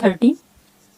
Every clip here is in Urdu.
30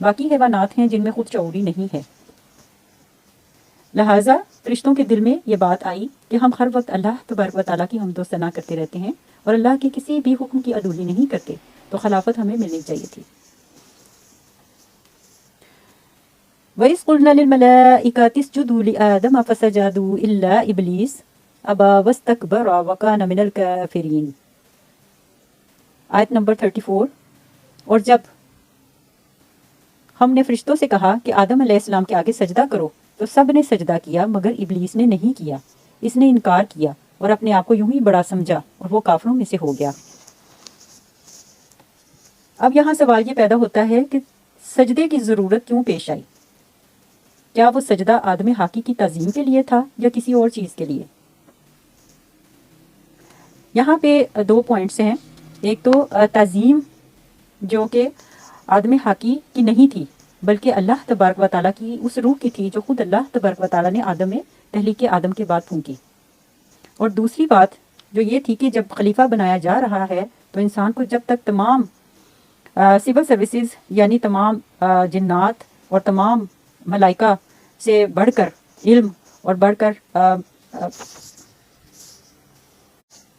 باقی حیوانات ہیں جن میں خود شعوری نہیں ہے۔ لہٰذا فرشتوں کے دل میں یہ بات آئی کہ ہم ہر وقت اللہ تبارک و تعالیٰ کی حمد و ثنا کرتے رہتے ہیں اور اللہ کے کسی بھی حکم کی عدولی نہیں کرتے، تو خلافت ہمیں ملنی چاہیے تھی۔ وَإِذْ قُلْنَا لِلْمَلَائِكَةِ اسْجُدُوا لِآدَمَ فَسَجَدُوا إِلَّا إِبْلِيسَ أَبَى وَاسْتَكْبَرَ وَكَانَ مِنَ الْكَافِرِينَ۔ آیت نمبر 34۔ اور جب ہم نے فرشتوں سے کہا کہ آدم علیہ السلام کے آگے سجدہ کرو تو سب نے سجدہ کیا مگر ابلیس نے نہیں کیا، اس نے انکار کیا اور اپنے آپ کو یوں ہی بڑا سمجھا اور وہ کافروں میں سے ہو گیا۔ اب یہاں سوال یہ پیدا ہوتا ہے کہ سجدے کی ضرورت کیوں پیش آئی؟ کیا وہ سجدہ آدم حاکی کی تعظیم کے لیے تھا یا کسی اور چیز کے لیے؟ یہاں پہ دو پوائنٹس ہیں۔ ایک تو تعظیم جو کہ آدم حاکی کی نہیں تھی بلکہ اللہ تبارک و تعالیٰ کی اس روح کی تھی جو خود اللہ تبارک و تعالیٰ نے آدم میں تخلیق آدم کے بعد پھونکی۔ اور دوسری بات جو یہ تھی کہ جب خلیفہ بنایا جا رہا ہے تو انسان کو جب تک تمام سول سروسز یعنی تمام جنات اور تمام ملائکہ سے بڑھ کر علم اور بڑھ کر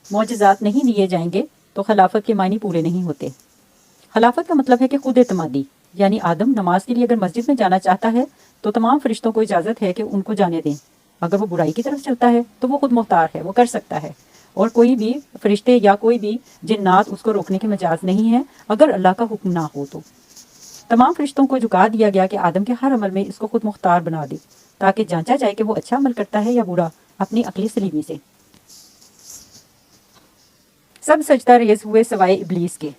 معجزات نہیں دیے جائیں گے تو خلافت کے معنی پورے نہیں ہوتے۔ خلافت کا مطلب ہے کہ خود اعتمادی، یعنی آدم نماز کے لیے اگر مسجد میں جانا چاہتا ہے تو تمام فرشتوں کو اجازت ہے کہ ان کو جانے دیں۔ اگر وہ برائی کی طرف چلتا ہے تو وہ خود مختار ہے، وہ کر سکتا ہے، اور کوئی بھی فرشتے یا کوئی بھی جنات اس کو روکنے کی مجاز نہیں ہے اگر اللہ کا حکم نہ ہو تو۔ تمام فرشتوں کو جھکا دیا گیا کہ آدم کے ہر عمل میں اس کو خود مختار بنا دے تاکہ جانچا جائے کہ وہ اچھا عمل کرتا ہے یا برا اپنی عقلی سلیمی سے۔ سب سجدہ ریز ہوئے سوائے ابلیس کے۔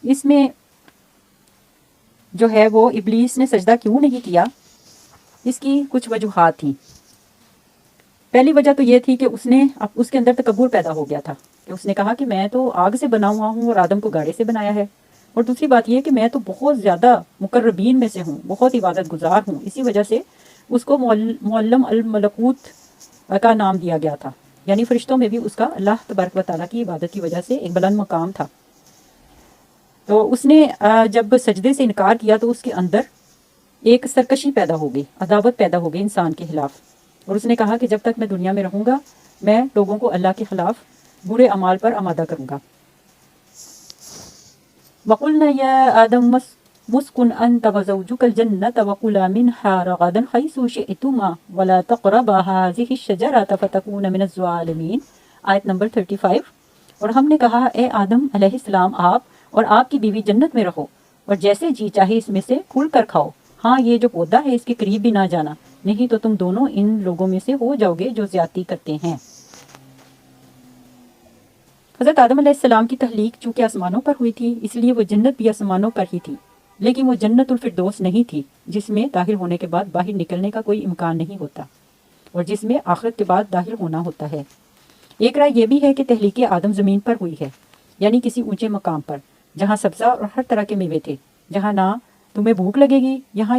اس میں جو ہے وہ ابلیس نے سجدہ کیوں نہیں کیا، اس کی کچھ وجوہات تھیں۔ پہلی وجہ تو یہ تھی کہ اس کے اندر تکبر پیدا ہو گیا تھا کہ اس نے کہا کہ میں تو آگ سے بنا ہوا ہوں اور آدم کو گاڑے سے بنایا ہے، اور دوسری بات یہ کہ میں تو بہت زیادہ مقربین میں سے ہوں، بہت عبادت گزار ہوں، اسی وجہ سے اس کو معلم الملکوت کا نام دیا گیا تھا، یعنی فرشتوں میں بھی اس کا اللہ تبارک و تعالیٰ کی عبادت کی وجہ سے ایک بلند مقام تھا۔ تو اس نے جب سجدے سے انکار کیا تو اس کے اندر ایک سرکشی پیدا ہو گئی، عداوت پیدا ہو گئی انسان کے خلاف، اور اس نے کہا کہ جب تک میں دنیا میں رہوں گا میں لوگوں کو اللہ کے خلاف برے اعمال پر آمادہ کروں گا۔ وَقُلْنَا يَا آدَمُ اسْكُنْ أَنْتَ وَزَوْجُكَ الْجَنَّةَ وَكُلَا مِنْهَا رَغَدًا حَيْثُ شِئْتُمَا وَلَا تَقْرَبَا هَٰذِهِ الشَّجَرَةَ فَتَكُونَا مِنَ الظَّالِمِينَ۔ آیت نمبر 35۔ اور ہم نے کہا اے آدم علیہ السلام، آپ اور آپ کی بیوی جنت میں رہو اور جیسے جی چاہے اس میں سے کھل کر کھاؤ، ہاں یہ جو پودا ہے اس کے قریب بھی نہ جانا، نہیں تو تم دونوں ان لوگوں میں سے ہو جاؤ گے جو زیادتی کرتے ہیں۔ حضرت آدم علیہ السلام کی تخلیق چونکہ آسمانوں پر ہوئی تھی اس لیے وہ جنت بھی آسمانوں پر ہی تھی، لیکن وہ جنت الفردوس نہیں تھی جس میں داخل ہونے کے بعد باہر نکلنے کا کوئی امکان نہیں ہوتا اور جس میں آخرت کے بعد داخل ہونا ہوتا ہے۔ ایک رائے یہ بھی ہے کہ تخلیق آدم زمین پر ہوئی ہے، یعنی کسی اونچے مقام پر جہاں سبزہ اور ہر طرح کے میوے تھے، جہاں نہ تمہیں بھوک لگے گی، یہاں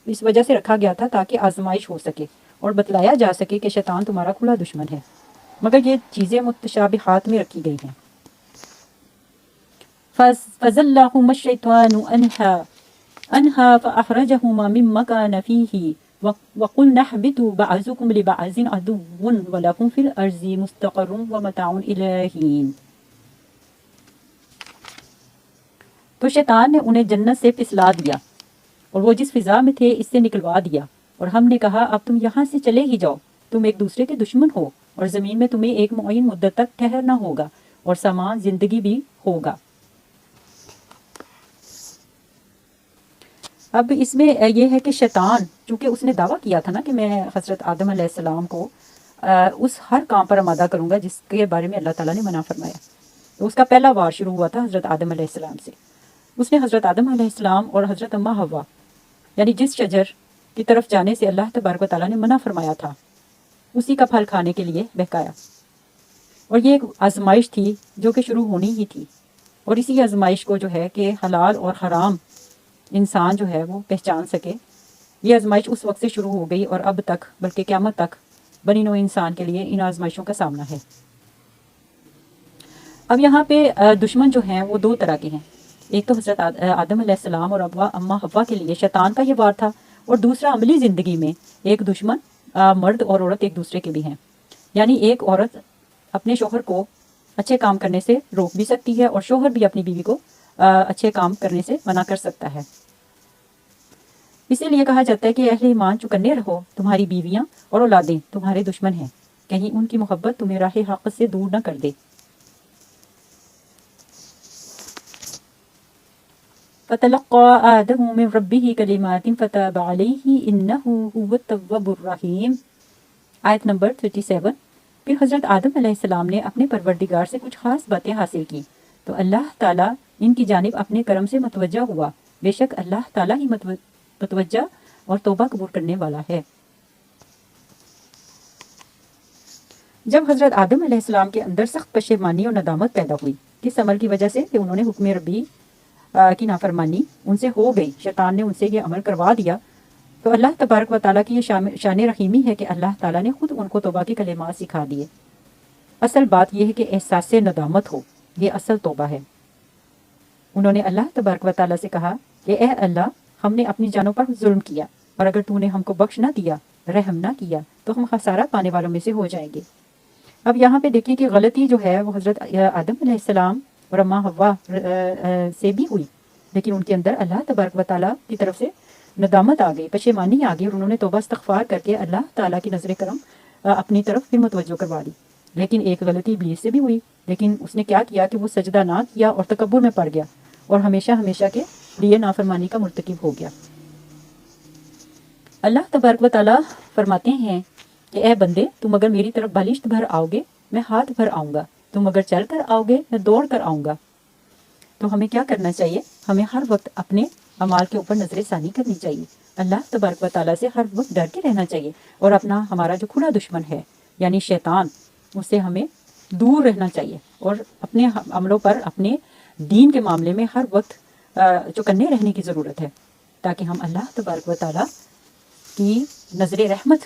اس وجہ سے رکھا گیا تھا تاکہ آزمائش ہو سکے اور بتلایا جا سکے کہ شیطان تمہارا کھلا دشمن ہے، مگر یہ چیزیں متشابہات میں رکھی گئی ہیں۔ فَزَلَّهُمَا الشَّيْطَانُ عَنْهَا فَأَخْرَجَهُمَا مِمَّا كَانَ فِيهِ وَقُلْنَا اهْبِطُوا بَعْضُكُمْ لِبَعْضٍ عَدُوٌّ وَلَكُمْ فِي الْأَرْضِ مُسْتَقَرٌّ وَمَتَاعٌ إِلَىٰ حِینٍ۔ تو شیطان نے انہیں جنت سے پھسلا دیا اور وہ جس فضا میں تھے اس سے نکلوا دیا، اور ہم نے کہا اب تم یہاں سے چلے ہی جاؤ، تم ایک دوسرے کے دشمن ہو اور زمین میں تمہیں ایک معین مدت تک ٹھہرنا ہوگا اور سامان زندگی بھی ہوگا۔ اب اس میں یہ ہے کہ شیطان چونکہ اس نے دعویٰ کیا تھا نا کہ میں حضرت آدم علیہ السلام کو اس ہر کام پر آمادہ کروں گا جس کے بارے میں اللہ تعالیٰ نے منع فرمایا، تو اس کا پہلا وار شروع ہوا تھا حضرت آدم علیہ السلام سے۔ اس نے حضرت آدم علیہ السلام اور حضرت اماں حوا یعنی جس شجر کی طرف جانے سے اللہ تبارک و تعالیٰ نے منع فرمایا تھا اسی کا پھل کھانے کے لیے بہکایا، اور یہ ایک آزمائش تھی جو کہ شروع ہونی ہی تھی، اور اسی آزمائش کو جو ہے کہ حلال اور حرام انسان جو ہے وہ پہچان سکے، یہ آزمائش اس وقت سے شروع ہو گئی اور اب تک بلکہ قیامت تک بنی نوع انسان کے لیے ان آزمائشوں کا سامنا ہے۔ اب یہاں پہ دشمن جو ہیں وہ دو طرح کے ہیں، ایک تو حضرت آدم علیہ السلام اور اما حوا کے لیے شیطان کا یہ وار تھا، اور دوسرا عملی زندگی میں ایک دشمن مرد اور عورت ایک دوسرے کے بھی ہیں، یعنی ایک عورت اپنے شوہر کو اچھے کام کرنے سے روک بھی سکتی ہے، اور شوہر بھی اپنی بیوی کو اچھے کام کرنے سے منع کر سکتا ہے۔ اسی لیے کہا جاتا ہے کہ اہل ایمان چوکنے رہو، تمہاری بیویاں اور اولادیں تمہارے دشمن ہیں، کہیں ان کی محبت تمہیں راہ حق سے دور نہ کر دے۔ فَتَلَقَّى آدَمُ مِن رَبِّهِ كَلِمَاتٍ فَتَابَ عَلَيْهِ إِنَّهُ هُوَ التَّوَّابُ الرَّحِيمُ۔ آیت نمبر 37۔ پھر حضرت آدم علیہ السلام نے اپنے پروردگار سے کچھ خاص باتیں حاصل کی تو اللہ تعالیٰ ان کی جانب اپنے کرم سے متوجہ ہوا، بے شک اللہ تعالیٰ ہی متوجہ اور توبہ قبول کرنے والا ہے۔ جب حضرت آدم علیہ السلام کے اندر سخت پشیمانی اور ندامت پیدا ہوئی، کس عمل کی وجہ سے کہ انہوں نے حکم ربی کی نافرمانی ان سے ہو گئی، شیطان نے ان سے یہ عمل کروا دیا، تو اللہ تبارک و تعالیٰ کی یہ شان رحیمی ہے کہ اللہ تعالیٰ نے خود ان کو توبہ کے کلمات سکھا دیے۔ اصل بات یہ ہے کہ احساس ندامت ہو، یہ اصل توبہ ہے۔ انہوں نے اللہ تبارک و تعالیٰ سے کہا کہ اے اللہ، ہم نے اپنی جانوں پر ظلم کیا، اور اگر تو نے ہم کو بخش نہ دیا، رحم نہ کیا، تو ہم خسارہ پانے والوں میں سے ہو جائیں گے۔ اب یہاں پہ دیکھیں کہ غلطی جو ہے وہ حضرت آدم علیہ السلام اور اما حوا سے بھی ہوئی، لیکن ان کے اندر اللہ تبارک و تعالیٰ کی طرف سے ندامت آ گئی، پشیمانی آ گئی، اور انہوں نے توبہ استغفار کر کے اللہ تعالیٰ کی نظر کرم اپنی طرف پھر متوجہ کروا دی۔ لیکن ایک غلطی ابلیس سے بھی ہوئی، لیکن اس نے کیا کیا کہ وہ سجدہ نہ کیا اور تکبر میں پڑ گیا، اور ہمیشہ ہمیشہ کے لیے نافرمانی کا مرتکب ہو گیا۔ اللہ تبارک و تعالیٰ فرماتے ہیں کہ اے بندے، تم اگر میری طرف بالشت بھر آؤ گے، میں ہاتھ بھر آؤں گا، تم اگر چل کر آؤ گے، میں دوڑ کر آؤں گا۔ تو ہمیں کیا کرنا چاہیے؟ ہمیں ہر وقت اپنے اعمال کے اوپر نظر ثانی کرنی چاہیے، اللہ تبارک و تعالیٰ سے ہر وقت ڈر کے رہنا چاہیے، اور اپنا ہمارا جو کھلا دشمن ہے یعنی شیطان، اس سے ہمیں دور رہنا چاہیے، اور اپنے عملوں پر، اپنے دین کے معاملے میں ہر وقت چوکنے رہنے کی ضرورت ہے، تاکہ ہم اللہ تبارک و تعالیٰ کی نظر رحمت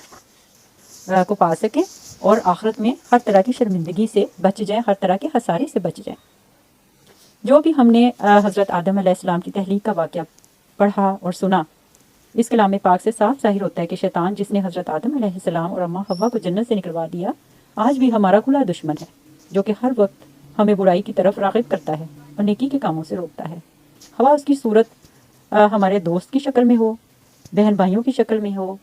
کو پا سکیں، اور آخرت میں ہر طرح کی شرمندگی سے بچ جائیں، ہر طرح کے خسارے سے بچ جائیں۔ جو بھی ہم نے حضرت آدم علیہ السلام کی تحلیق کا واقعہ پڑھا اور سنا، اس کلام پاک سے صاف ظاہر ہوتا ہے کہ شیطان، جس نے حضرت آدم علیہ السلام اور اما حوا کو جنت سے نکلوا دیا، آج بھی ہمارا کھلا دشمن ہے، جو کہ ہر وقت ہمیں برائی کی طرف راغب کرتا ہے اور نیکی کے کاموں سے روکتا ہے۔ ہوا اس کی صورت ہمارے دوست کی شکل میں ہو، بہن بھائیوں کی شکل میں ہو،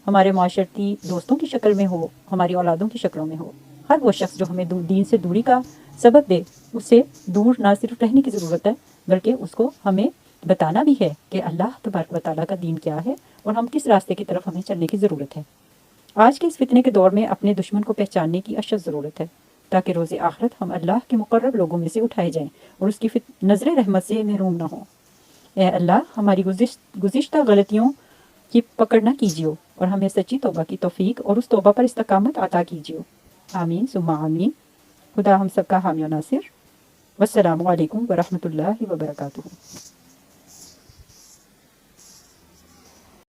ہمارے معاشرتی دوستوں کی شکل میں ہو، ہماری اولادوں کی شکلوں میں ہو، ہر وہ شخص جو ہمیں دین سے دوری کا سبب دے، اس سے دور نہ صرف رہنے کی ضرورت ہے، بلکہ اس کو ہمیں بتانا بھی ہے کہ اللہ تبارک و تعالیٰ کا دین کیا ہے، اور ہم کس راستے کی طرف ہمیں چلنے کی ضرورت ہے۔ آج کے اس فتنے کے دور میں اپنے دشمن کو پہچاننے کی اشد ضرورت ہے، تاکہ روز آخرت ہم اللہ کے مقرب لوگوں میں سے اٹھائے جائیں اور اس کی نظر رحمت سے محروم نہ ہوں۔ اے اللہ، ہماری گزشتہ غلطیوں کی پکڑ نہ کیجیے، اور ہمیں سچی توبہ کی توفیق اور اس توبہ پر استقامت عطا کیجیے۔ آمین ثم آمین۔ خدا ہم سب کا حامی و ناصر۔ والسلام علیکم ورحمۃ اللہ وبرکاتہ۔